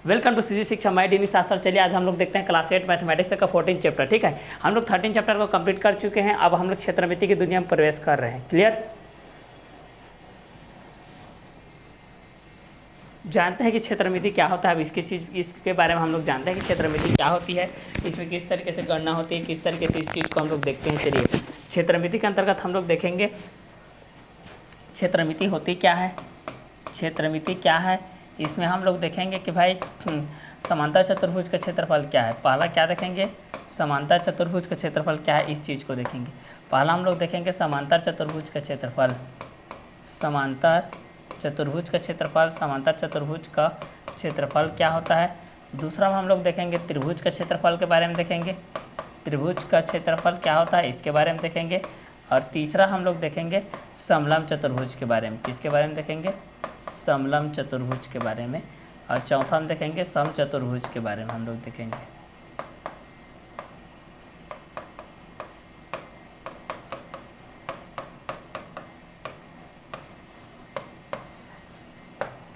Welcome to CG शिक्षा मैं D sir. चलिए आज हम लोग देखते हैं क्लास 8 मैथमेटिक्स का 14 चैप्टर। ठीक है, हम लोग 13 चैप्टर को कंप्लीट कर चुके हैं। अब हम लोग क्षेत्रमिति की दुनिया में प्रवेश कर रहे हैं। क्लियर? जानते हैं कि क्षेत्रमिति क्या होता है। अब इसके बारे में हम लोग जानते हैं कि क्षेत्रमिति क्या होती है, इसमें किस तरीके से गणना होती है, किस तरीके से इस चीज़ को हम लोग देखते हैं। चलिए, क्षेत्रमिति के अंतर्गत हम लोग देखेंगे क्षेत्रमिति होती क्या है, क्षेत्रमिति क्या है। इसमें हम लोग देखेंगे कि भाई समांतर चतुर्भुज का क्षेत्रफल क्या है। पहला क्या देखेंगे, समांतर चतुर्भुज का क्षेत्रफल क्या है, इस चीज़ को देखेंगे। पहला हम लोग देखेंगे समांतर चतुर्भुज का क्षेत्रफल, समांतर चतुर्भुज का क्षेत्रफल, समांतर चतुर्भुज का क्षेत्रफल क्या होता है। दूसरा हम लोग देखेंगे त्रिभुज का क्षेत्रफल के बारे में देखेंगे, त्रिभुज का क्षेत्रफल क्या होता है इसके बारे में देखेंगे। और तीसरा हम लोग देखेंगे समलंब चतुर्भुज के बारे में, किसके बारे में देखेंगे, समलंब चतुर्भुज के बारे में। और चौथा हम देखेंगे समचतुर्भुज के बारे में हम लोग देखेंगे।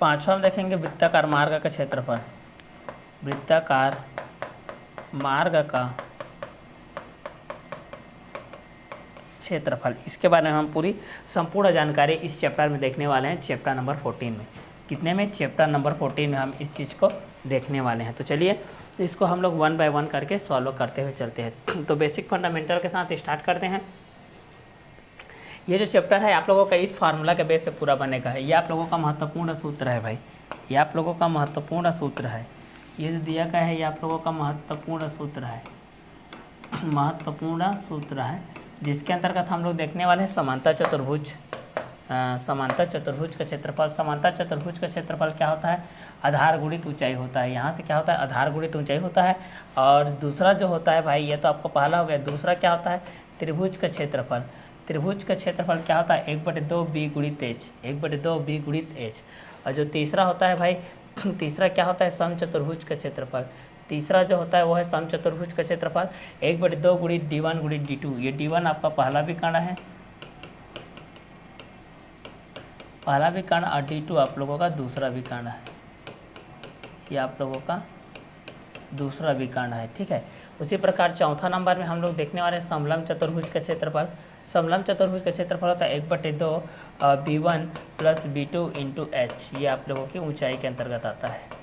पांचवा हम देखेंगे वृत्ताकार मार्ग का क्षेत्रफल, वृत्ताकार मार्ग का क्षेत्रफल। इसके बारे में हम पूरी संपूर्ण जानकारी इस चैप्टर में देखने वाले हैं, चैप्टर नंबर 14 में। कितने में, चैप्टर नंबर 14 में हम इस चीज़ को देखने वाले हैं। तो चलिए इसको हम लोग 1 बाय 1 करके सॉल्व करते हुए चलते हैं। तो बेसिक फंडामेंटल के साथ स्टार्ट करते हैं। ये जो चैप्टर है आप लोगों का इस फार्मूला के बेस से पूरा बनेगा। ये आप लोगों का महत्वपूर्ण सूत्र है भाई, ये आप लोगों का महत्वपूर्ण सूत्र है। ये जो दिया गया है ये आप लोगों का महत्वपूर्ण सूत्र है, महत्वपूर्ण सूत्र है, जिसके अंतर्गत हम लोग देखने वाले हैं समांतर चतुर्भुज, समांतर चतुर्भुज का क्षेत्रफल। समांतर चतुर्भुज का क्षेत्रफल क्या होता है, आधार गुणित ऊंचाई होता है। यहाँ से क्या होता है, आधार गुणित ऊंचाई होता है। और दूसरा जो होता है भाई, ये तो आपको पहला हो गया। दूसरा क्या होता है, त्रिभुज का क्षेत्रफल। त्रिभुज का क्षेत्रफल क्या होता है, 1/2 बी गुणित एच, 1/2 बी गुणित एच। और जो तीसरा होता है भाई, तीसरा क्या होता है, समचतुर्भुज का क्षेत्रफल। तीसरा जो होता है वो है समचतुर्भुज का क्षेत्रफल, 1/2 गुणित d1 गुणित d2। ये d1 आपका पहला विकर्ण है, पहला विकर्ण, और d2 आप लोगों का दूसरा विकर्ण है, ये आप लोगों का दूसरा विकर्ण है। ठीक है, उसी प्रकार चौथा नंबर में हम लोग देखने वाले हैं समलंब चतुर्भुज का क्षेत्रफल। समलंब चतुर्भुज का क्षेत्रफल होता है 1/2 b1 plus b2 into H. ये आप लोगों की ऊंचाई के अंतर्गत आता है।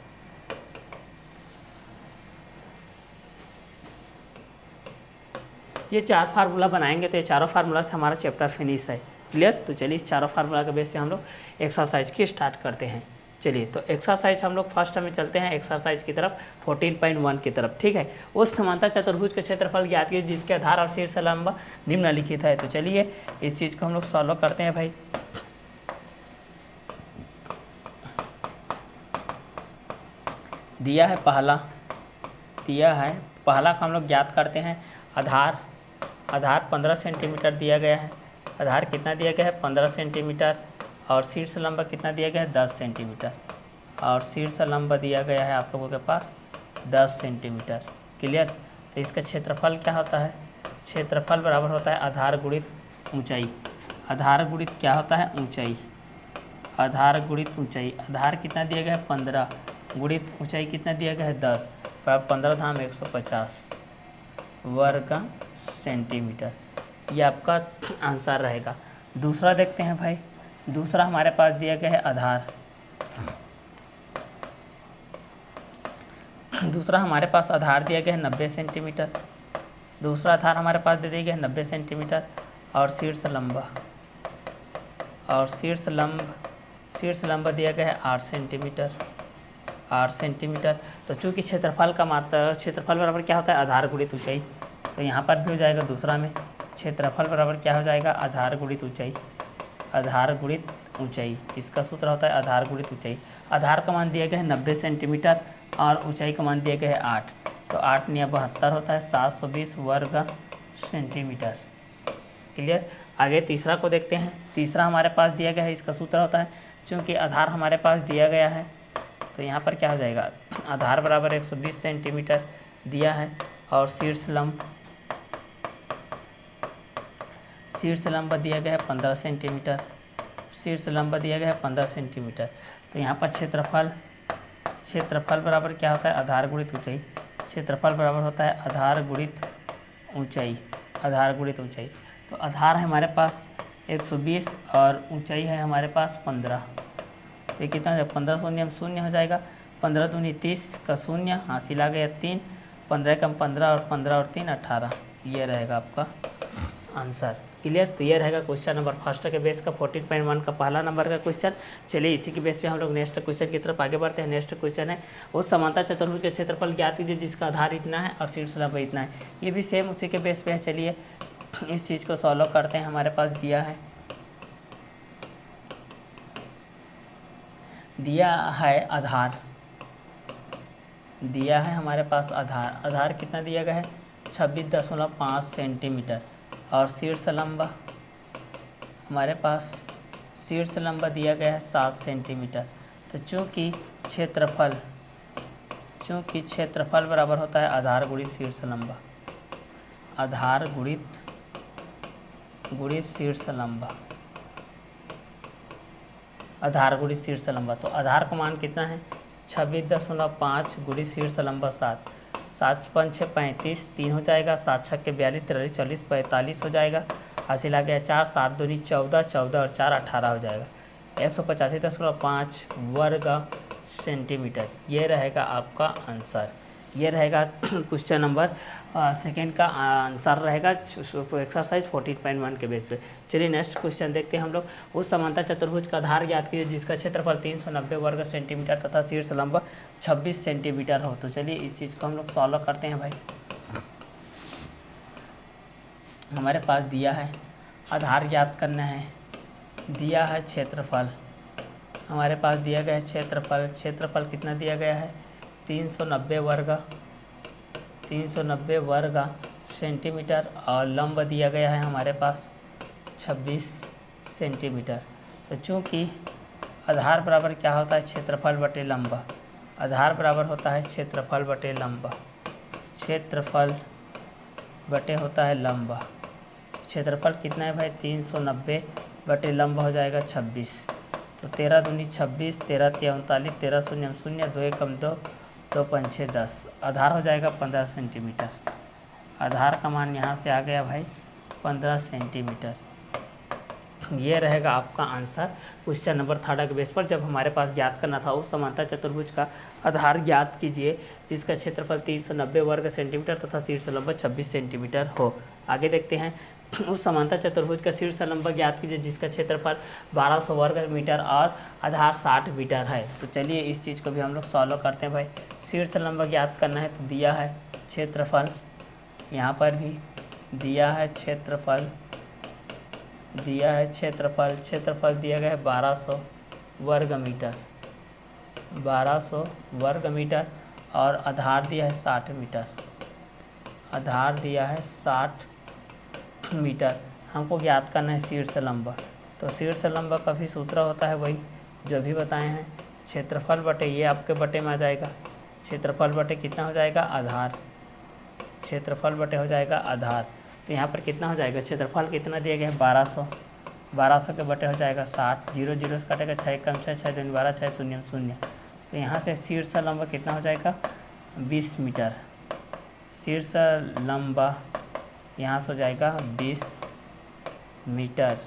ये 4 फार्मूला बनाएंगे तो ये चारों फार्मूला से हमारा चैप्टर फिनिश है। क्लियर? तो चलिए इस चारों फार्मूला के बेस से हम लोग एक्सरसाइज की स्टार्ट करते हैं। चलिए तो एक्सरसाइज हम लोग फर्स्ट में चलते हैं एक्सरसाइज की तरफ, 14.1 की तरफ। ठीक है, उस समांतर चतुर्भुज के क्षेत्रफल ज्ञात कीजिए जिसके आधार और शीर्ष लंब निम्नलिखित है। तो चलिए इस चीज़ को हम लोग सॉल्व करते हैं भाई। दिया है पहला, दिया है पहला को हम लोग ज्ञात करते हैं। आधार, आधार 15 सेंटीमीटर दिया गया है। आधार कितना दिया गया है, 15 सेंटीमीटर। और शीर्ष लंब कितना दिया गया है, 10 सेंटीमीटर। और शीर्ष लंब दिया गया है आप लोगों के पास 10 सेंटीमीटर। क्लियर? तो इसका क्षेत्रफल क्या होता है, क्षेत्रफल बराबर होता है आधार गुणित ऊंचाई। आधार गुणित क्या होता है, ऊंचाई, आधार गुणित ऊंचाई। आधार कितना दिया गया है, 15, गुणित ऊंचाई कितना दिया गया है, 10, बराबर 15 धाम 150 वर्ग सेंटीमीटर। ये आपका आंसर रहेगा। दूसरा देखते हैं भाई। दूसरा हमारे पास दिया गया है आधार, दूसरा हमारे पास आधार दिया गया है 90 सेंटीमीटर। दूसरा आधार हमारे पास दे दिया गया है 90 सेंटीमीटर। और शीर्ष लंब, और शीर्ष लंब दिया गया है 8 सेंटीमीटर, 8 सेंटीमीटर। तो चूँकि क्षेत्रफल का मात्रा, क्षेत्रफल बराबर क्या होता है, आधार गुणित ऊंचाई। तो यहाँ पर भी हो जाएगा दूसरा में, क्षेत्रफल बराबर क्या हो जाएगा, आधार गुणित ऊंचाई, आधार गुणित ऊंचाई। इसका सूत्र होता है आधार गुणित ऊंचाई। आधार का मान दिया गया है 90 सेंटीमीटर और ऊंचाई का मान दिया गया है 8। तो 8 × 72 होता है 720 वर्ग सेंटीमीटर। क्लियर? आगे तीसरा को देखते हैं। तीसरा हमारे पास दिया गया है, इसका सूत्र होता है, चूँकि आधार हमारे पास दिया गया है तो यहाँ पर क्या हो जाएगा, आधार बराबर 120 सेंटीमीटर दिया है। और शीर्ष लंब दिया गया है 15 सेंटीमीटर, शीर्ष लंब दिया गया है 15 सेंटीमीटर। तो यहाँ पर क्षेत्रफल बराबर क्या होता है, आधार गुणित ऊंचाई। क्षेत्रफल बराबर होता है आधार गुणित ऊंचाई, आधार गुणित ऊंचाई। तो आधार है हमारे पास 120 और ऊंचाई है हमारे पास 15। तो ये कितना हो जाएगा, 15 शून्य शून्य हो जाएगा, 15 दूनी 30 का शून्य, हासिल आ गया 3, 15 कम 15 और 15 और 3 18। ये रहेगा आपका आंसर। क्लियर। तो ये रहेगा क्वेश्चन नंबर फर्स्ट के बेस का 14.1 का पहला नंबर का क्वेश्चन। चलिए इसी के बेस पे हम लोग नेक्स्ट क्वेश्चन की तरफ आगे बढ़ते हैं। नेक्स्ट क्वेश्चन है उस समांतर चतुर्भुज के क्षेत्रफल ज्ञात कीजिए जिसका आधार इतना है और शीर्ष लंबाई इतना है। ये भी सेम उसी के बेस पे है। चलिए इस चीज़ को सॉल्व करते हैं। हमारे पास दिया है आधार, दिया है हमारे पास आधार। आधार कितना दिया गया है, 26.5 सेंटीमीटर और शीर्ष लंबा हमारे पास, शीर्ष लंबा दिया गया है 7 सेंटीमीटर। तो चूँकि क्षेत्रफल बराबर होता है आधार गुणित शीर्ष लंबा, आधार गुणित शीर्ष लंबा, आधार गुणित शीर्ष लंबा। तो आधार का मान कितना है, 26.5 गुणित शीर्ष लंबा 7, 7 5 6 35, 3 हो जाएगा, 7 6 के 42, 43 40 45 हो जाएगा, हासिल आ गया 4, 7 दूनी 14, 14 और 4 18 हो जाएगा, 185.5 वर्ग सेंटीमीटर। ये रहेगा आपका आंसर। ये रहेगा क्वेश्चन नंबर सेकेंड का आंसर रहेगा एक्सरसाइज 14.1 के बेस पे। चलिए नेक्स्ट क्वेश्चन देखते हैं हम लोग। उस समांतर चतुर्भुज का आधार ज्ञात कीजिए जिसका क्षेत्रफल 390 वर्ग सेंटीमीटर तथा शीर्ष लंबा 26 सेंटीमीटर हो। तो चलिए इस चीज़ को हम लोग सॉल्व करते हैं भाई। हमारे पास दिया है आधार ज्ञात करना है, दिया है क्षेत्रफल, हमारे पास दिया गया है क्षेत्रफल। क्षेत्रफल कितना दिया गया है, 390 वर्ग सेंटीमीटर और लंब दिया गया है हमारे पास 26 सेंटीमीटर। तो चूँकि आधार बराबर क्या होता है, क्षेत्रफल बटे लंबा, आधार बराबर होता है क्षेत्रफल बटे लंबा, क्षेत्रफल बटे होता है लंबा। क्षेत्रफल कितना है भाई, 390 बटे लंबा हो जाएगा 26। तो 13 दूनी 26, 13 3 39, 13 शून्य शून्य, 2 एकम 2, 2 5 6 10, आधार हो जाएगा 15 सेंटीमीटर। आधार का मान यहाँ से आ गया भाई 15 सेंटीमीटर। ये रहेगा आपका आंसर क्वेश्चन नंबर थर्ड के बेस पर। जब हमारे पास ज्ञात करना था उस समांतर चतुर्भुज का आधार ज्ञात कीजिए जिसका क्षेत्रफल 390 वर्ग सेंटीमीटर तथा शीर्ष लंबा 26 सेंटीमीटर हो। आगे देखते हैं। उस समांतर चतुर्भुज का शीर्ष लंबा ज्ञात कीजिए जिसका क्षेत्रफल 1200 वर्ग मीटर और आधार 60 मीटर है। तो चलिए इस चीज़ को भी हम लोग सॉल्व करते हैं भाई। शीर्ष लंबा ज्ञात करना है तो दिया है क्षेत्रफल, यहाँ पर भी दिया है क्षेत्रफल, दिया है क्षेत्रफल, क्षेत्रफल दिया गया है 1200 वर्ग मीटर, 1200 वर्ग मीटर और आधार दिया है 60 मीटर, आधार दिया है 60 मीटर। हमको ज्ञात करना है शीर्ष लंबा। तो शीर्ष लंबा का भी सूत्र होता है वही जो भी बताए हैं, क्षेत्रफल बटे, ये आपके बटे में आ जाएगा, क्षेत्रफल बटे कितना हो जाएगा, आधार, क्षेत्रफल बटे हो जाएगा आधार। तो यहाँ पर कितना हो जाएगा, क्षेत्रफल कितना दिया गया है 1200, 1200 के बटे हो जाएगा 60, 0 0 से कटेगा 6 कम 6 6 दूनी 12 6 शून्य शून्य। तो यहाँ से शीर्ष लंबा कितना हो जाएगा 20 मीटर, शीर्ष लंबा यहाँ से हो जाएगा 20 मीटर।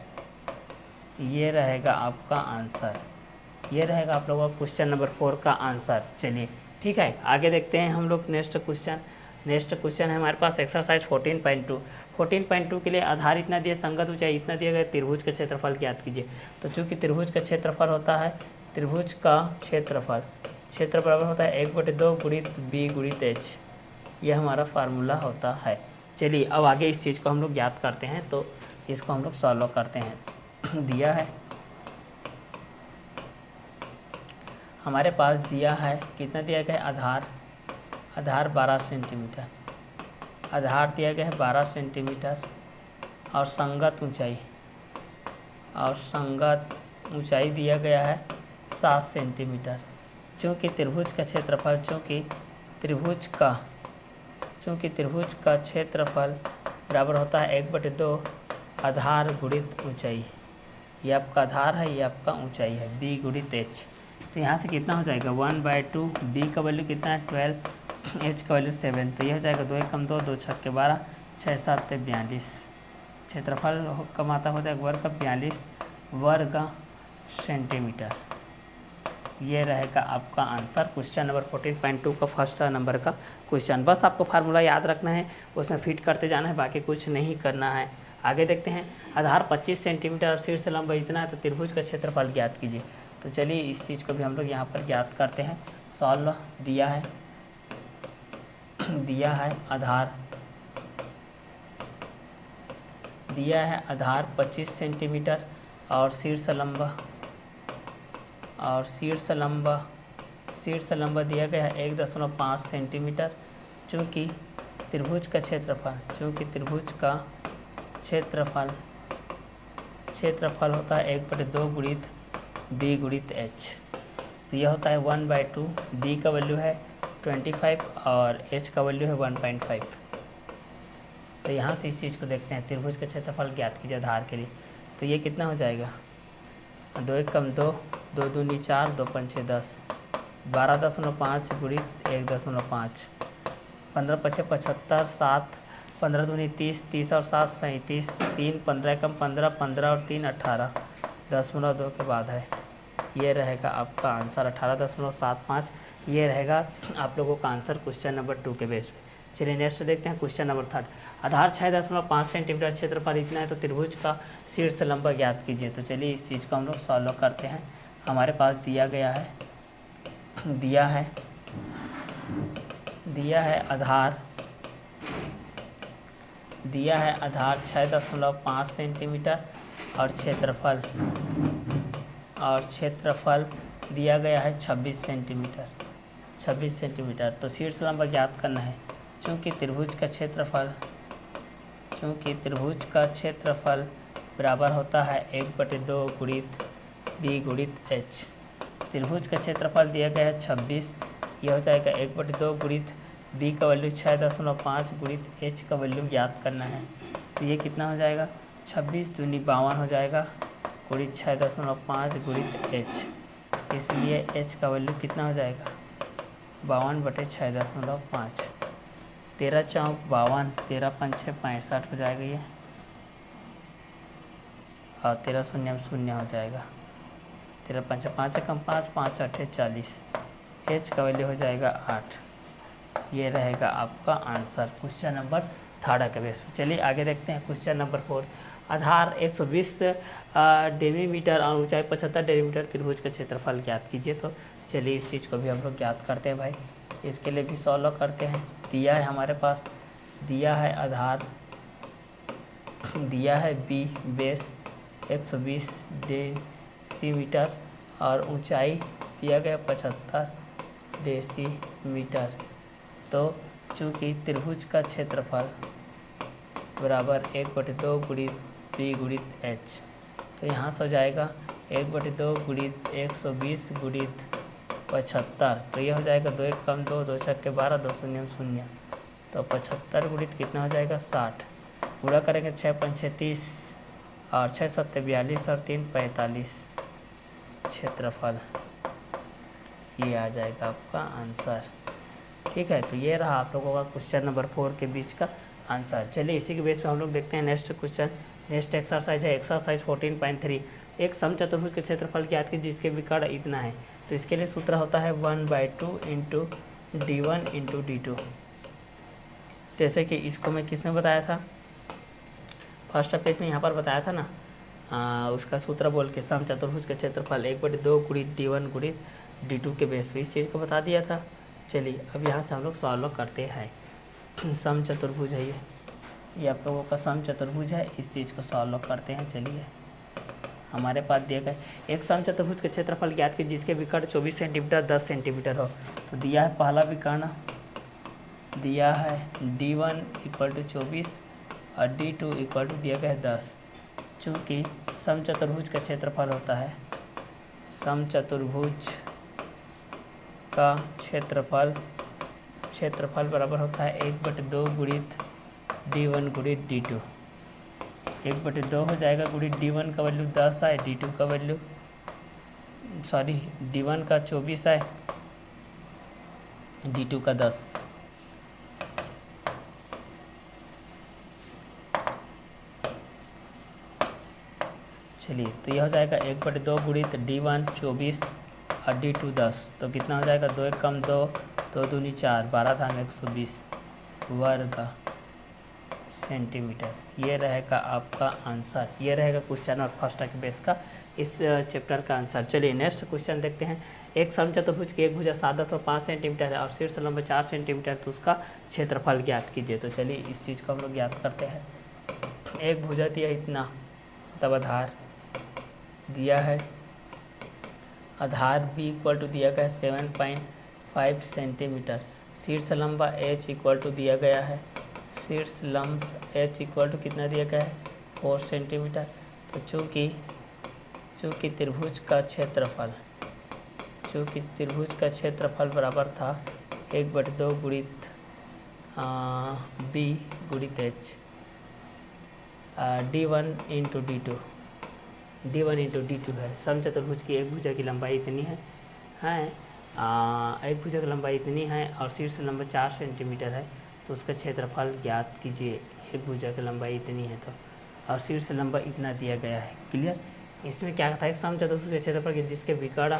ये रहेगा आपका आंसर। ये रहेगा आप लोगों का क्वेश्चन नंबर 4 का आंसर। चलिए ठीक है, आगे देखते हैं हम लोग नेक्स्ट क्वेश्चन। नेक्स्ट क्वेश्चन है हमारे पास एक्सरसाइज 14.2। 14.2 के लिए आधार इतना दिया, संगत ऊंचाई इतना दिया गया, त्रिभुज का क्षेत्रफल ज्ञात कीजिए। तो चूँकि त्रिभुज का क्षेत्रफल होता है, त्रिभुज का क्षेत्रफल, क्षेत्र बराबर होता है 1/2 गुणित बी गुणित एच, यह हमारा फार्मूला होता है। चलिए अब आगे इस चीज़ को हम लोग ज्ञात करते हैं। तो इसको हम लोग सॉल्व करते हैं। दिया है हमारे पास, दिया है कितना दिया गया है, आधार, आधार 12 सेंटीमीटर, आधार दिया गया है 12 सेंटीमीटर और संगत ऊंचाई, और संगत ऊंचाई दिया गया है 7 सेंटीमीटर। चूँकि त्रिभुज का क्षेत्रफल, चूँकि त्रिभुज का क्षेत्रफल बराबर होता है 1/2 आधार गुणित ऊंचाई। ये आपका आधार है, ये आपका ऊंचाई है, बी गुणित एच। तो यहाँ से कितना हो जाएगा 1/2, बी का वैल्यू कितना है 12, एच का वैल्यू 7, तो ये हो जाएगा 2 1 2, 2 6 12, 6 7 42। क्षेत्रफल का मात्रा हो जाएगा वर्ग का 42 वर्ग सेंटीमीटर। ये रहेगा आपका आंसर क्वेश्चन नंबर 14.2 का फर्स्ट नंबर का क्वेश्चन। बस आपको फार्मूला याद रखना है, उसमें फिट करते जाना है, बाकी कुछ नहीं करना है। आगे देखते हैं, आधार 25 सेंटीमीटर और शीर्ष लंबाई इतना है तो त्रिभुज का क्षेत्रफल ज्ञात कीजिए। तो चलिए इस चीज़ को भी हम लोग यहाँ पर ज्ञात करते हैं। सॉल्व दिया है आधार 25 सेंटीमीटर और शीर्ष लंबा दिया गया है 1.5 सेंटीमीटर। चूँकि त्रिभुज का क्षेत्रफल होता है 1/2 गुणित बी गुणित एच, तो यह होता है 1/2। बी का वैल्यू है 25 और एच का वैल्यू है 1.5। तो यहाँ से इस चीज़ को देखते हैं, त्रिभुज का क्षेत्रफल ज्ञात कीजिए आधार के लिए। तो ये कितना हो जाएगा 2 1 2, 2 2 4, 2 5 10, 12.5 गुणित 1.5, 15 5 75, 7 15 दूनी 30, 30 और 7 37, 3 15 कम 15, 15 और 3 18, 10.2 के बाद है। ये रहेगा आपका आंसर 18.75। ये रहेगा आप लोगों का आंसर क्वेश्चन नंबर 2 के बेस पे। चलिए नेक्स्ट देखते हैं क्वेश्चन नंबर 3। आधार 6.5 सेंटीमीटर क्षेत्रफल इतना है तो त्रिभुज का शीर्ष लंबा ज्ञात कीजिए। तो चलिए इस चीज़ को हम लोग सॉल्व करते हैं। हमारे पास दिया आधार 6.5 सेंटीमीटर और क्षेत्रफल दिया गया है 26 सेंटीमीटर। तो शीर्ष लंबा ज्ञात करना है। चूँकि त्रिभुज का क्षेत्रफल बराबर होता है 1/2 गुणित बी गुणित एच। त्रिभुज का क्षेत्रफल दिया गया है 26, यह हो जाएगा 1/2 गुणित बी का वैल्यू 6.5 गुणित एच का वैल्यू ज्ञात करना है। तो ये कितना हो जाएगा 26 दूनी 52 हो जाएगा गुणित 6.5 गुणित एच, इसलिए एच का वैल्यू कितना हो जाएगा 52/6.5। 13 चौक 52, 13 पंचे 65 हो जाएगा ये, और 13 शून्य 0 हो जाएगा। 13 पंचे 5 कम 5, 5 8 40, एच का वैल्यू हो जाएगा 8। ये रहेगा आपका आंसर क्वेश्चन नंबर 3 के बेस पे। चलिए आगे देखते हैं क्वेश्चन नंबर 4। आधार 120 डेसीमीटर और ऊंचाई 75 डेसीमीटर त्रिभुज का क्षेत्रफल ज्ञात कीजिए। तो चलिए इस चीज़ को भी हम लोग ज्ञात करते हैं भाई। इसके लिए भी सॉल्व करते हैं। दिया है हमारे पास, दिया है बी बेस 120 डेसीमीटर और ऊंचाई दिया गया 75 डेसीमीटर। तो चूँकि त्रिभुज का क्षेत्रफल बराबर 1/2 गुणित बी गुणित एच, तो यहाँ से हो जाएगा 1/2 गुणित 120 गुणित 75। तो ये हो जाएगा 2 1 2, 2 6 12, 2 0 0, तो 75 गुणित कितना हो जाएगा 60। पूरा करेंगे 6 5 30 और 6 7 42 और 3 45 क्षेत्रफल। ये आ जाएगा आपका आंसर। ठीक है, तो ये रहा आप लोगों का क्वेश्चन नंबर 4 के बीच का आंसर। चलिए इसी के बेस पे हम लोग देखते हैं नेक्स्ट क्वेश्चन। नेक्स्ट एक्सरसाइज है एक्सरसाइज 14.3। एक समचतुर्भुज के क्षेत्रफल ज्ञात कीजिए जिसके विकर्ण इतना है। तो इसके लिए सूत्र होता है 1/2 इंटू d1 इंटू d2। जैसे कि इसको मैं किस में बताया था, फर्स्ट पेज में यहाँ पर बताया था ना, उसका सूत्र बोल के समचतुर्भुज के क्षेत्रफल 1/2 गुणित d1 गुणित d2 के बेस पे इस चीज़ को बता दिया था। चलिए अब यहाँ से हम लोग सॉल्व करते हैं। समचतुर्भुज है ये आप लोगों का समचतुर्भुज है, इस चीज़ को सॉल्व करते हैं। चलिए हमारे पास दिया गया एक समचतुर्भुज के क्षेत्रफल ज्ञात कीजिए जिसके विकर्ण 24 सेंटीमीटर 10 सेंटीमीटर हो। तो दिया है पहला विकर्ण, दिया है d1 = 24 और d2 = दिया गया है 10। चूँकि समचतुर्भुज का क्षेत्रफल होता है, समचतुर्भुज का क्षेत्रफल बराबर होता है 1/2 गुणित d1 गुणित d2। 1/2 हो जाएगा गुणित d1 का वैल्यू 10 है, d2 का वैल्यू सॉरी D1 का 24 है, D2 का 10। चलिए तो यह हो जाएगा 1/2 गुणित D1 24 और D2 10। तो कितना हो जाएगा, 2 एक कम 2, 2 दूनी 4, 12 धाम 120 वर्ग सेंटीमीटर। ये रहेगा आपका आंसर, ये रहेगा क्वेश्चन और फर्स्ट के बेस का इस चैप्टर का आंसर। चलिए नेक्स्ट क्वेश्चन देखते हैं। एक समचतुर्भुज की एक भुजा 7.5 सेंटीमीटर है और शीर्ष लंबाई 4 सेंटीमीटर, तो उसका क्षेत्रफल ज्ञात कीजिए। तो चलिए इस चीज़ को हम लोग ज्ञात करते हैं। एक भुजा दिया इतना, तब आधार दिया है, आधार B इक्वल टू दिया गया है 7.5 सेंटीमीटर, शीर्ष लंबा H इक्वल टू दिया गया है, शीर्ष लंब H इक्वल टू कितना दिया गया है 4 सेंटीमीटर। तो चूँकि त्रिभुज का क्षेत्रफल बराबर था 1/2 गुणित B गुणित H, D1 इंटू D2 है। समचतुर्भुज की एक भुजा की लंबाई इतनी है, एक भुजा की लंबाई इतनी है और शीर्ष लंबाई 4 सेंटीमीटर है, तो उसका क्षेत्रफल ज्ञात कीजिए। एक भुजा की लंबाई इतनी है तो, और शीर्ष लंबाई इतना दिया गया है। क्लियर। इसमें क्या था, एक समचतुर्भुज के क्षेत्रफल के जिसके विकर्ण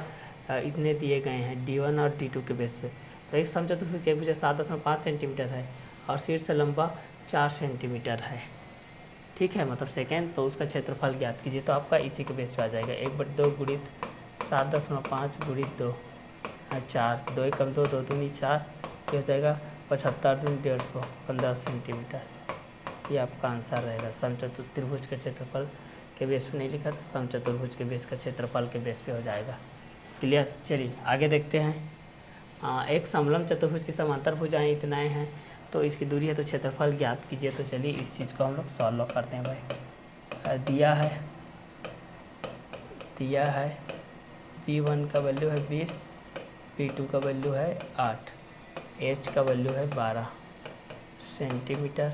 इतने दिए गए हैं D1 और D2 के बेस पे। तो एक समचतुर्भुज की एक भुजा 7.5 सेंटीमीटर है और शीर्ष लंबा 4 सेंटीमीटर है, ठीक है, मतलब सेकेंड। तो उसका क्षेत्रफल ज्ञात कीजिए। तो आपका इसी के बेस पे आ जाएगा 1/2 गुणित 7.5 गुणित 2, 4, 2 एक कम 2, 2 दूनी 4, ये हो जाएगा 75 दूनी 150, 15 सेंटीमीटर। ये आपका आंसर रहेगा। समचतुर्भुज के क्षेत्रफल के बेस पे नहीं लिखा था, समचतुर्भुज के बेस का क्षेत्रफल के बेस पे हो जाएगा। क्लियर। चलिए आगे देखते हैं। एक समलंब चतुर्भुज की समांतर भुजाएं इतनाएँ हैं, तो इसकी दूरी है, तो क्षेत्रफल ज्ञात कीजिए। तो चलिए इस चीज़ को हम लोग सॉल्व करते हैं भाई। दिया है B1 का वैल्यू है 20, B2 का वैल्यू है 8, H का वैल्यू है 12 सेंटीमीटर,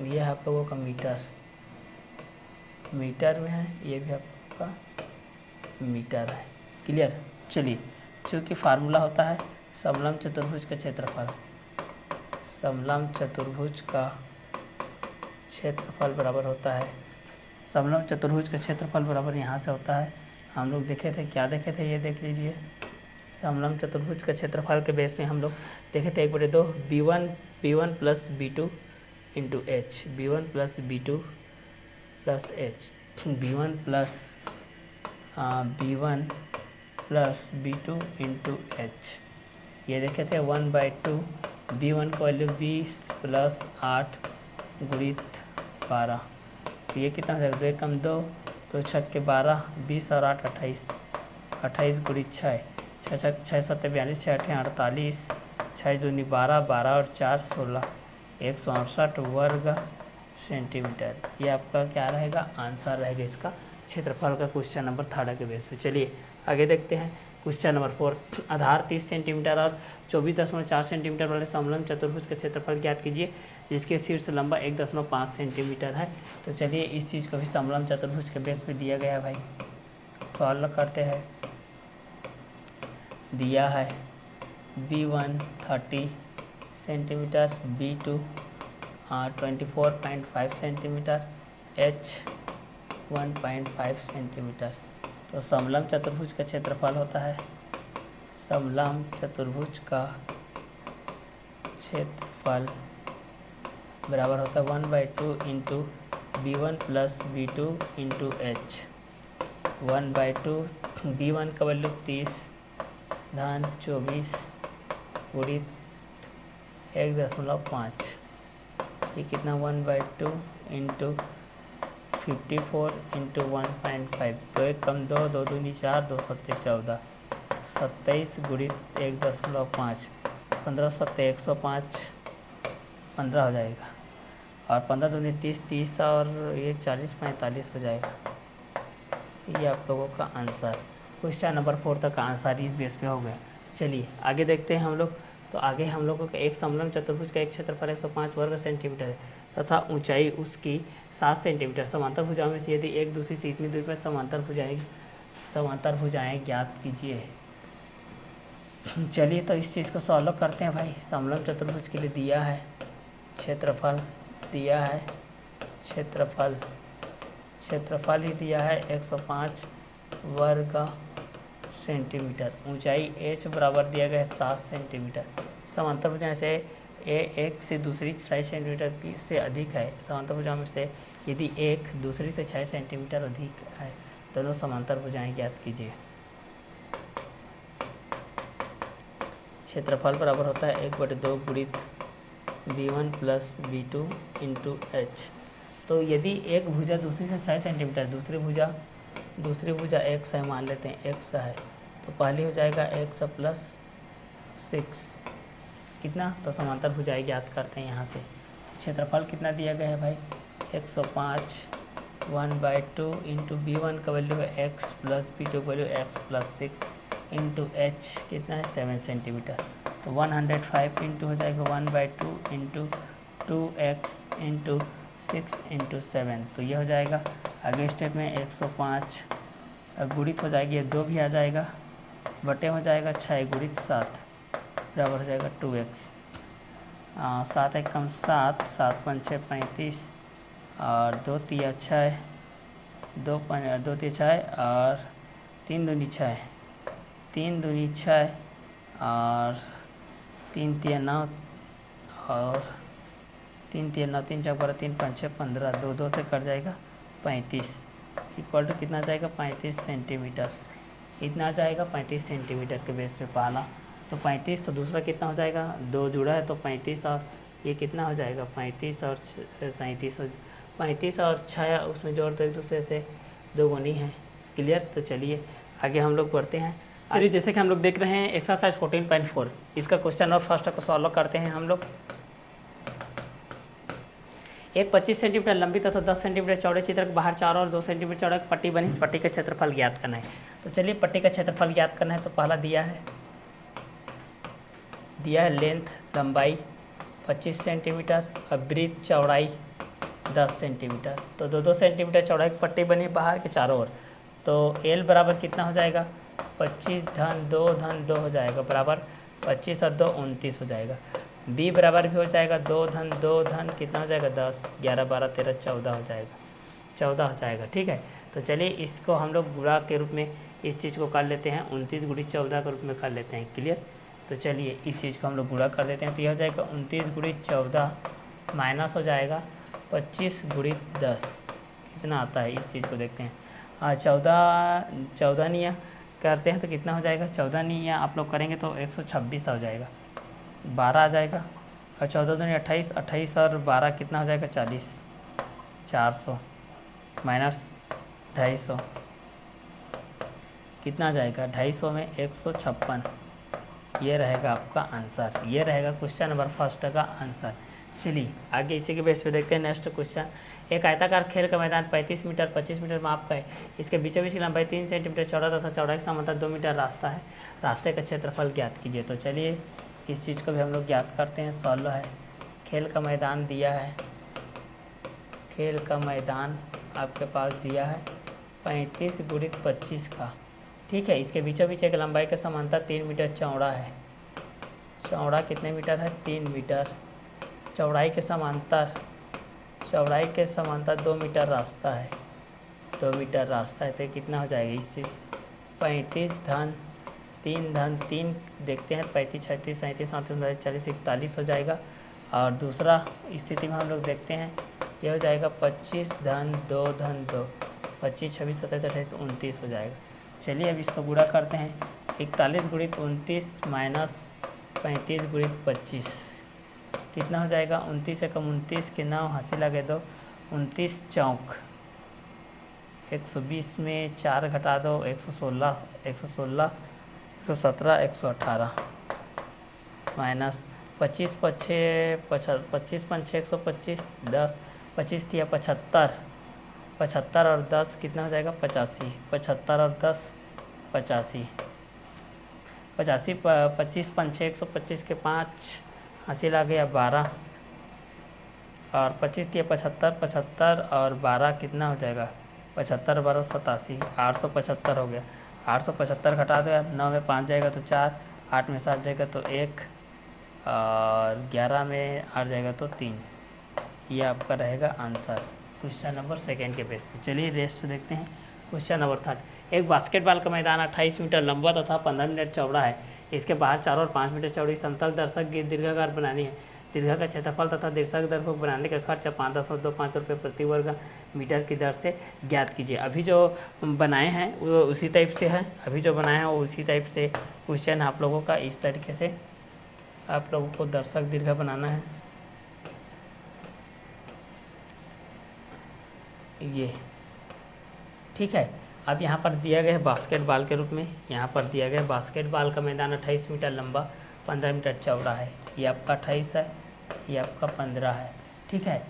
ये है आप लोगों का मीटर में है, ये भी आपका मीटर है। क्लियर। चलिए, चूँकि फार्मूला होता है समलंब चतुर्भुज का क्षेत्रफल, समलंब चतुर्भुज का क्षेत्रफल बराबर होता है, समलंब चतुर्भुज का क्षेत्रफल बराबर यहाँ से होता है। हम लोग देखे थे, क्या देखे थे, ये देख लीजिए। समलंब चतुर्भुज का क्षेत्रफल के बेस में हम लोग देखे थे 1/2 B1 plus B2 into H, B1 plus B2 plus H, B1 plus B2 into H, ये देखे थे 1/2 B1 का वैल्यू 20 प्लस 8 गुणित 12, तो ये कितना हो जाएगा, 2 कम 2, तो 6 के 12, 20 और 8 28, 28 गुणित 6, 6 7 42, 6 8 48, 6 दूनी 12, 12 और 4 16, 168 वर्ग सेंटीमीटर। ये आपका क्या रहेगा, आंसर रहेगा इसका क्षेत्रफल का, क्वेश्चन नंबर 3 के बेस पे। चलिए आगे देखते हैं। क्वेश्चन नंबर 4, आधार 30 सेंटीमीटर और 24.4 सेंटीमीटर वाले समलंब चतुर्भुज का क्षेत्रफल ज्ञात कीजिए, जिसके शीर्ष लंबा 1.5 सेंटीमीटर है। तो चलिए इस चीज़ को भी समलंब चतुर्भुज के बेस पे दिया गया है भाई, सॉल्व करते हैं। दिया है B1 30 centimetre, B2 24.5 centimetre, H 1.5 centimetre. तो समलंब चतुर्भुज का क्षेत्रफल होता है, समलंब चतुर्भुज का क्षेत्रफल बराबर होता है 1/2 into B1 plus B2 into H, 1/2 B1 का वैल्यू 30 धन 24 गुणित 1.5, ये कितना 1/2 इंटू 54 इंटू 1.5, 2 एक कम 2, 2 दूनी 4, 2 सत्ते 14, 27 गुणित 1.5, 15 सत्ते 105, 15 हो जाएगा, और 15 दूनी 30, 30 और ये 40 45 हो जाएगा। ये आप लोगों का आंसर, क्वेश्चन नंबर 4 तक का आंसर इस बेस पे हो गया। चलिए आगे देखते हैं हम लोग। तो आगे हम लोगों का एक समलंब चतुर्भुज का एक क्षेत्रफल 105 वर्ग सेंटीमीटर है तथा ऊंचाई उसकी 7 सेंटीमीटर। समांतर भुजाओं में से यदि एक दूसरी से इतनी दूरी पर समांतर भुजाएं समांतर भुजाएं ज्ञात कीजिए। चलिए तो इस चीज़ को सॉल्व करते हैं भाई। समलंब चतुर्भुज के लिए दिया है क्षेत्रफल, दिया है क्षेत्रफल ही दिया है 105 वर्ग सेंटीमीटर। ऊंचाई h बराबर दिया गया है 7 सेंटीमीटर। समांतर भुजाएं से ए एक से दूसरी 6 सेंटीमीटर की से अधिक है। समांतर भुजाओं में से यदि एक दूसरी से 6 सेंटीमीटर अधिक है, दोनों समांतर भुजाएं ज्ञात कीजिए। क्षेत्रफल बराबर होता है 1/2 गुणित b1 plus b2 into h। तो यदि एक भुजा दूसरी से 6 सेंटीमीटर, दूसरी भुजा x है, मान लेते हैं x है, तो पहली हो जाएगा x प्लस 6 कितना, तो समांतर भुजाएं ज्ञात करते हैं यहाँ से। क्षेत्रफल कितना दिया गया है भाई 105 1/2 इंटू b1 का वैल्यू है x प्लस b2 का value x plus 6 into h कितना है 7 सेंटीमीटर। तो 105 इंटू हो जाएगा 1/2 इंटू 2x इंटू 6 इंटू 7, तो ये हो जाएगा। अगले स्टेप में 105 गुणित हो जाएगी, ये 2 भी आ जाएगा, बटे हो जाएगा 6 गुणित 7 बराबर हो जाएगा 2x। 7 एक कम 7, 7 5 6 35 और 2 तिया 6, 2 तिया 6 और 3 दूनी 6, 3 दूनी 6 और 3 तिया 9 और 3 तिया 9, 3 चौक 12, 3 5 6 15, 2 2 से कट जाएगा 35 इक्वल टू कितना जाएगा 35 सेंटीमीटर। इतना आ जाएगा 35 सेंटीमीटर के बेस पे पहला, तो 35, तो दूसरा कितना हो जाएगा 2 जुड़ा है तो 35 और ये कितना हो जाएगा 35 और 37 35 और 6 उसमें जोड़ दो एक दूसरे से 2 गुनी है। क्लियर। तो चलिए आगे हम लोग बढ़ते हैं। अरे जैसे कि हम लोग देख रहे हैं एक्सरसाइज 14.4, इसका क्वेश्चन और फर्स्ट को सॉल्व करते हैं हम लोग। एक 25 सेंटीमीटर लंबी तथा 10 सेंटीमीटर चौड़े चित्र के बाहर चारों और 2 सेंटीमीटर चौड़ा पट्टी बनी, इस पट्टी का क्षेत्रफल ज्ञात करना है। तो चलिए पट्टी का क्षेत्रफल ज्ञात करना है। तो पहला दिया है लेंथ लंबाई 25 सेंटीमीटर और ब्रीथ चौड़ाई 10 सेंटीमीटर। तो 2-2 सेंटीमीटर चौड़ाई की पट्टी बनी बाहर के चारों ओर। तो L बराबर कितना हो जाएगा 25 धन 2 धन 2 हो जाएगा, बराबर 25 और 2 29 हो जाएगा। B बराबर भी हो जाएगा 2 धन 2 धन कितना हो जाएगा 10, 11 12 13 14 हो जाएगा, 14 हो जाएगा। ठीक है। तो चलिए इसको हम लोग गुणा के रूप में इस चीज़ को कर लेते हैं, 29 गुणित 14 के रूप में कर लेते हैं। क्लियर। तो चलिए इस चीज़ को हम लोग गुणा कर देते हैं। तो यह हो जाएगा 29 गुणित 14 माइनस हो जाएगा 25 गुणित 10, कितना आता है इस चीज़ को देखते हैं। 14 निया करते हैं तो कितना हो जाएगा 14 निया आप लोग करेंगे तो 126 हो जाएगा, 12 आ जाएगा और 14 दूनी 28, 28 और 12 कितना हो जाएगा 40, 400 माइनस 250 कितना आ जाएगा 250 में 156, ये रहेगा आपका आंसर। ये रहेगा क्वेश्चन नंबर फर्स्ट का आंसर। चलिए आगे इसी के बेस पे देखते हैं नेक्स्ट क्वेश्चन। एक आयताकार खेल का मैदान 35 मीटर 25 मीटर माप का है। इसके बीचों बीच की लंबाई 3 सेंटीमीटर चौड़ा तथा चौड़ाई के समांतर 2 मीटर रास्ता है। रास्ते का क्षेत्रफल ज्ञात कीजिए। तो चलिए इस चीज़ को भी हम लोग ज्ञात करते हैं। सॉल्व है। खेल का मैदान दिया है, खेल का मैदान आपके पास दिया है 35 गुणित 25 का। ठीक है। इसके बीचों बीच एक लंबाई के समांतर 3 मीटर चौड़ा है। चौड़ा कितने मीटर है 3 मीटर। चौड़ाई के समांतर 2 मीटर रास्ता है, 2 मीटर रास्ता है। तो कितना हो जाएगा इससे 35 धन 3 धन 3 देखते हैं 35 36 37 38 40 41 हो जाएगा। और दूसरा स्थिति में हम लोग देखते हैं ये हो जाएगा 25 धन 2 धन 2 25 26 27 28 29 हो जाएगा। चलिए अब इसको गुणा करते हैं। 41 गुणित 29 माइनस 35 गुणित 25 कितना हो जाएगा 29 से कम 29 के 9 हासिल लगे दो 29 चौक 120 में 4 घटा दो 116 117 118 माइनस 25 5 25 5 125 10 25 दिया 75 75 और 10 कितना हो जाएगा 85 75 और 10 85 85 25 5 125 के 5 हासिल आ गया 12 और 25 दिया 75 75 और 12 कितना हो जाएगा 75 12 87 875 हो गया। 875 घटा दो यार, 9 में 5 जाएगा तो 4, 8 में 7 जाएगा तो 1 और 11 में 8 जाएगा तो 3। ये आपका रहेगा आंसर क्वेश्चन नंबर सेकेंड के बेस पे। चलिए रेस्ट देखते हैं। क्वेश्चन नंबर थर्ड, एक बास्केटबॉल का मैदान 28 मीटर लंबा तथा 15 मीटर चौड़ा है। इसके बाहर 4 और 5 मीटर चौड़ी समतल दर्शक दीर्घाकार बनानी है। दीर्घा का क्षेत्रफल तथा दर्शक दर को बनाने का खर्च 5.25 रुपये प्रति वर्ग मीटर की दर से ज्ञात कीजिए। अभी जो बनाए हैं वो उसी टाइप से है, अभी जो बनाए हैं वो उसी टाइप से क्वेश्चन आप लोगों का इस तरीके से आप लोगों को दर्शक दीर्घा बनाना है। ये ठीक है। अब यहाँ पर दिया गया है बास्केटबॉल के रूप में, यहाँ पर दिया गया है बास्केटबॉल का मैदान 28 मीटर लंबा 15 मीटर चौड़ा है। ये आपका 28 है, ये आपका 15 है। ठीक है,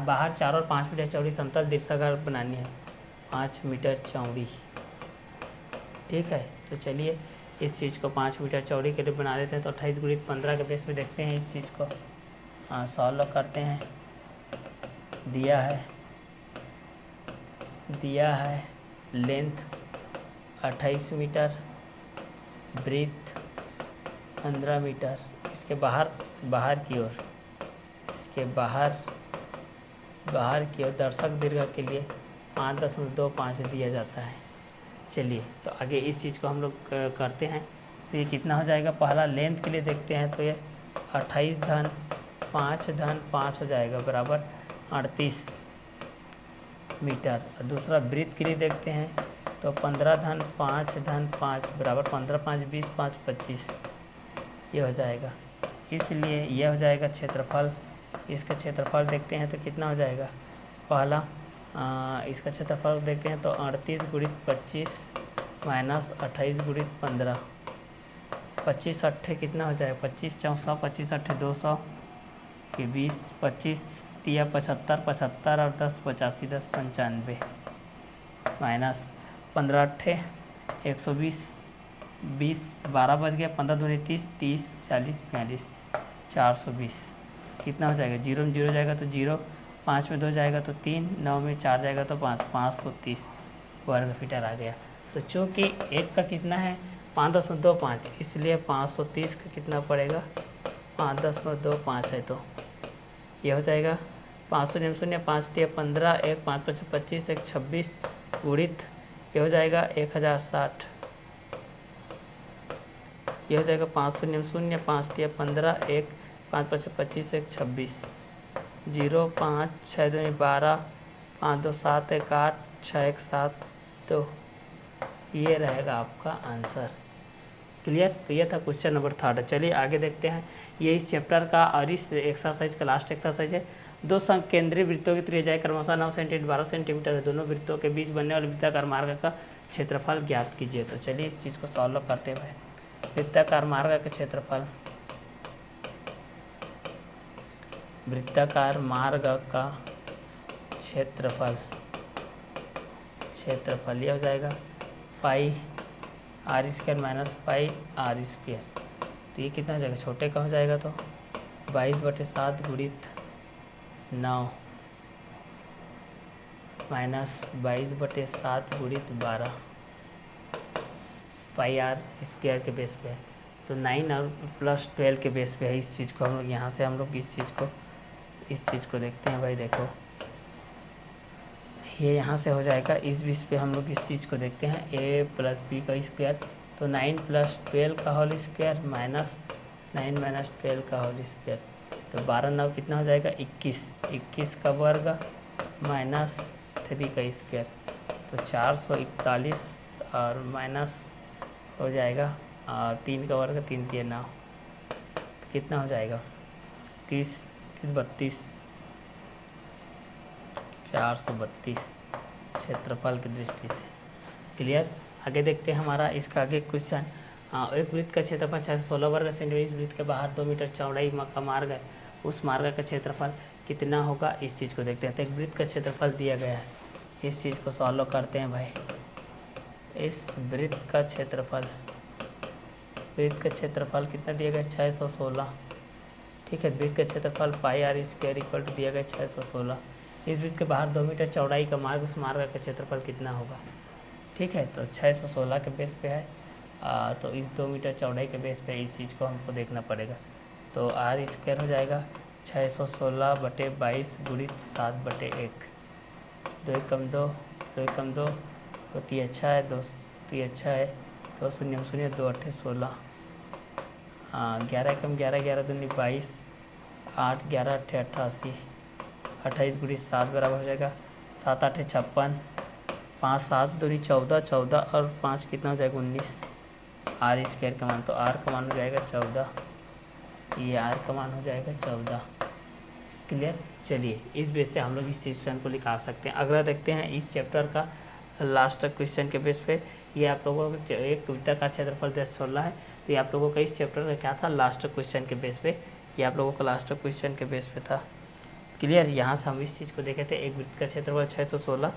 बाहर 4 और 5 मीटर चौड़ी समतल दीर्घाकार बनानी है, 5 मीटर चौड़ी। ठीक है, तो चलिए इस चीज़ को 5 मीटर चौड़ी के लिए बना देते हैं। तो 28 गुणित 15 के बेस पे देखते हैं इस चीज़ को, सॉल्व करते हैं। दिया है लेंथ 28 मीटर, ब्रीथ 15 मीटर। इसके बाहर की ओर, इसके बाहर की ओर दर्शक दीर्घा के लिए 5.25 दिया जाता है। चलिए तो आगे इस चीज़ को हम लोग करते हैं। तो ये कितना हो जाएगा, पहला लेंथ के लिए देखते हैं तो ये 28 धन 5 हो जाएगा बराबर 38 मीटर। और दूसरा ब्रीथ के लिए देखते हैं तो 15 धन 5 बराबर 15 5 20 5 25 ये हो जाएगा। इसलिए यह हो जाएगा क्षेत्रफल। इसका क्षेत्रफल देखते हैं तो कितना हो जाएगा, पहला इसका क्षेत्रफल देखते हैं तो 38 गुणित 25 माइनस 28 गुणित 15, 25 अट्ठे कितना हो जाएगा, 25 चौसा 25 अट्ठे 200 के 20, 25 तिया 75 और 10 85 10 95 माइनस 15 अट्ठे 120 20 12 बच गया, 15 दूनी 30 30 40 42 420 कितना हो जाएगा, 0 में 0 जाएगा तो 0, 5 में 2 जाएगा तो 3, 9 में 4 जाएगा तो 5, 530 वर्ग मीटर आ गया। तो चूँकि एक का कितना है 5.25, इसलिए 530 का कितना पड़ेगा 5.25 है। तो ये हो जाएगा 500 5 तिया 15 1 5 5 25 1 26 गुणित ये हो जाएगा 1060। ये हो जाएगा 500 5 तिया 15 1 5 5 25 1 26 0 5 6 2 12 5 2 7 1 8 6 1 7 2। ये रहेगा आपका आंसर। क्लियर। तो ये था क्वेश्चन नंबर थर्ड। चलिए आगे देखते हैं। ये इस चैप्टर का और इस एक्सरसाइज का लास्ट एक्सरसाइज है। दो संकेंद्रीय वृत्तों की त्रिज्याएं क्रमशः 9 सेंटीमीटर 12 सेंटीमीटर है। दोनों वृत्तों के बीच बनने वाले वृत्ताकार मार्ग का क्षेत्रफल ज्ञात कीजिए। तो चलिए इस चीज़ को सॉल्व करते हुए वृत्ताकार मार्ग का क्षेत्रफल, वृत्ताकार मार्ग का क्षेत्रफल ये हो जाएगा pi r square minus pi r square. तो ये कितना हो जाएगा, छोटे का हो जाएगा तो 22/7 गुणित 9 माइनस 22/7 गुणित 12 पाई आर स्क्वायर के बेस पे है। तो 9 और प्लस 12 के बेस पे है। इस चीज़ को हम लोग यहाँ से हम लोग इस चीज़ को देखते हैं। भाई देखो ये यहाँ से हो जाएगा, इस बेस पे हम लोग इस चीज़ को देखते हैं a प्लस बी का स्क्वायर। तो 9 + 12 का होल स्क्वायर माइनस 9 - 12 का होल स्क्वायर। तो 12 9 कितना हो जाएगा 21 का वर्ग माइनस 3 का स्क्वायर। तो 441 और माइनस हो जाएगा 3 का वर्ग 3 3 9 तो कितना हो जाएगा 30 32 432 क्षेत्रफल की दृष्टि से। क्लियर। आगे देखते हैं हमारा इसका आगे क्वेश्चन। एक वृत्त का क्षेत्रफल 616 वर्ग सेंटीमीटर। इस वृत्त के बाहर 2 मीटर चौड़ाई का मार्ग है, उस मार्ग का क्षेत्रफल कितना होगा, इस चीज़ को देखते हैं। तो एक वृत्त का क्षेत्रफल दिया गया है, इस चीज़ को सॉल्व करते हैं भाई। इस वृत्त का क्षेत्रफल कितना दिया गया 616। ठीक है, वृत्त का क्षेत्रफल पाई आर स्क्वायर इक्वल टू दिया गया 616। इस वृत्त के बाहर 2 मीटर चौड़ाई का मार्ग, उस मार्ग का क्षेत्रफल कितना होगा। ठीक है। तो 616 के बेस पे है, तो इस 2 मीटर चौड़ाई के बेस पे इस चीज़ को हमको देखना पड़ेगा। तो आर स्क्वायर हो जाएगा 616/22 गुणित 7/1, 2 एकम 2, 2 एकम 2, तो 3 अच्छा है, 2 3 अच्छा है, 2 शून्य 0, 2 8 16, 11 एकम 11, 11 दूनी 22, 8 11 8 88, 28 गुणित 7 बराबर हो जाएगा 7 8 56, 5 7 दूनी 14, 14 और 5 कितना हो जाएगा 19। आर स्क्वायर का मान, तो आर का मान हो जाएगा 14, ये आर का मान हो जाएगा 14। क्लियर। चलिए इस बेस से हम लोग इस क्वेश्चन को निकाल सकते हैं। अगला देखते हैं इस चैप्टर का लास्ट क्वेश्चन के बेस पे। ये आप लोगों को एक कविता का क्षेत्रफल 16 है, तो ये आप लोगों का इस चैप्टर का क्या था, लास्ट क्वेश्चन के बेस पे, ये आप लोगों का लास्ट क्वेश्चन के बेस पे था। क्लियर। यहाँ से हम इस चीज़ को देखे थे, एक वृत्त का क्षेत्रफल 616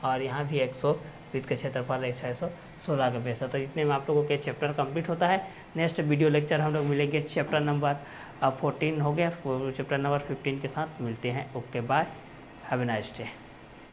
और यहाँ भी 100 वृत्त का क्षेत्रफल 616 का बेस है। तो इतने में आप लोगों के चैप्टर कंप्लीट होता है। नेक्स्ट वीडियो लेक्चर हम लोग मिलेंगे चैप्टर नंबर 14 हो गया, चैप्टर नंबर 15 के साथ मिलते हैं। Okay bye, have a nice day.